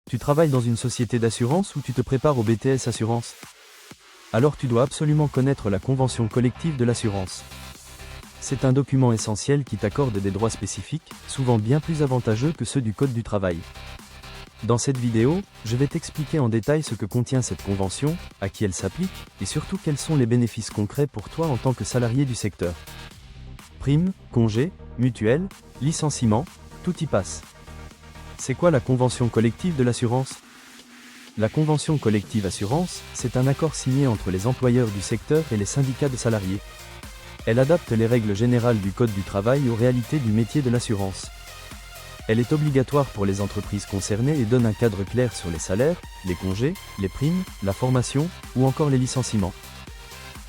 Tu travailles dans une société d'assurance ou tu te prépares au BTS Assurance? Alors tu dois absolument connaître la convention collective de l'assurance. C'est un document essentiel qui t'accorde des droits spécifiques, souvent bien plus avantageux que ceux du Code du travail. Dans cette vidéo, je vais t'expliquer en détail ce que contient cette convention, à qui elle s'applique, et surtout quels sont les bénéfices concrets pour toi en tant que salarié du secteur. Primes, congés, mutuelles, licenciements, tout y passe. C'est quoi la convention collective de l'assurance? La convention collective assurance, c'est un accord signé entre les employeurs du secteur et les syndicats de salariés. Elle adapte les règles générales du Code du travail aux réalités du métier de l'assurance. Elle est obligatoire pour les entreprises concernées et donne un cadre clair sur les salaires, les congés, les primes, la formation, ou encore les licenciements.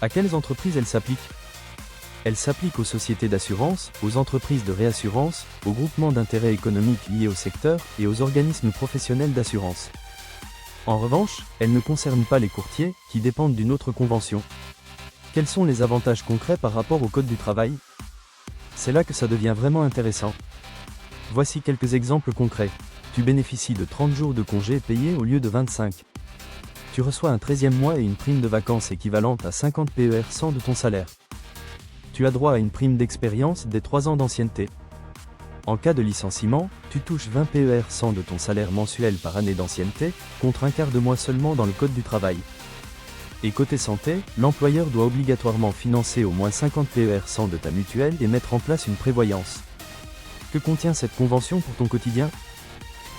À quelles entreprises elle s'applique? Elle s'applique aux sociétés d'assurance, aux entreprises de réassurance, aux groupements d'intérêt économique liés au secteur et aux organismes professionnels d'assurance. En revanche, elle ne concerne pas les courtiers, qui dépendent d'une autre convention. Quels sont les avantages concrets par rapport au Code du travail? C'est là que ça devient vraiment intéressant. Voici quelques exemples concrets. Tu bénéficies de 30 jours de congés payés au lieu de 25. Tu reçois un 13e mois et une prime de vacances équivalente à 50 PER 100 de ton salaire. Tu as droit à une prime d'expérience des 3 ans d'ancienneté. En cas de licenciement, tu touches 20 PER 100 de ton salaire mensuel par année d'ancienneté, contre un quart de mois seulement dans le Code du travail. Et côté santé, l'employeur doit obligatoirement financer au moins 50 PER 100 de ta mutuelle et mettre en place une prévoyance. Que contient cette convention pour ton quotidien?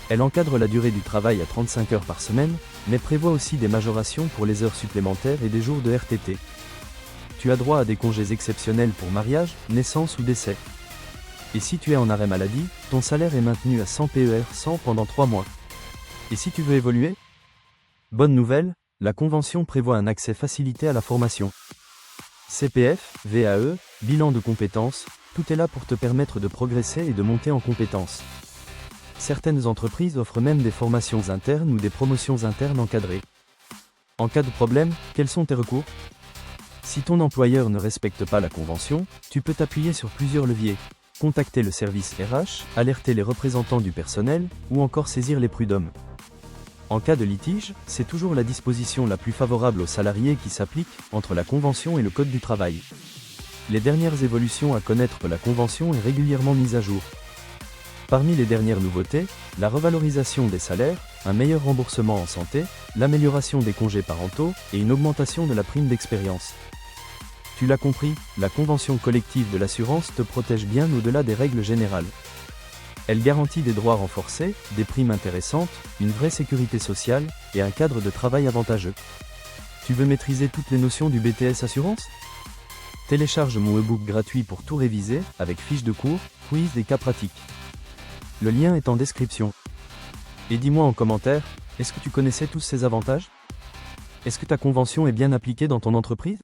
Elle encadre la durée du travail à 35 heures par semaine, mais prévoit aussi des majorations pour les heures supplémentaires et des jours de RTT. Tu as droit à des congés exceptionnels pour mariage, naissance ou décès. Et si tu es en arrêt maladie, ton salaire est maintenu à 100 PER 100 pendant 3 mois. Et si tu veux évoluer? Bonne nouvelle, la convention prévoit un accès facilité à la formation. CPF, VAE, bilan de compétences, tout est là pour te permettre de progresser et de monter en compétences. Certaines entreprises offrent même des formations internes ou des promotions internes encadrées. En cas de problème, quels sont tes recours? Si ton employeur ne respecte pas la convention, tu peux t'appuyer sur plusieurs leviers. Contacter le service RH, alerter les représentants du personnel, ou encore saisir les prud'hommes. En cas de litige, c'est toujours la disposition la plus favorable aux salariés qui s'applique, entre la convention et le Code du travail. Les dernières évolutions à connaître, la convention est régulièrement mise à jour. Parmi les dernières nouveautés, la revalorisation des salaires, un meilleur remboursement en santé, l'amélioration des congés parentaux et une augmentation de la prime d'expérience. Tu l'as compris, la convention collective de l'assurance te protège bien au-delà des règles générales. Elle garantit des droits renforcés, des primes intéressantes, une vraie sécurité sociale et un cadre de travail avantageux. Tu veux maîtriser toutes les notions du BTS Assurance? Télécharge mon e-book gratuit pour tout réviser, avec fiches de cours, quiz et cas pratiques. Le lien est en description. Et dis-moi en commentaire, est-ce que tu connaissais tous ces avantages? Est-ce que ta convention est bien appliquée dans ton entreprise?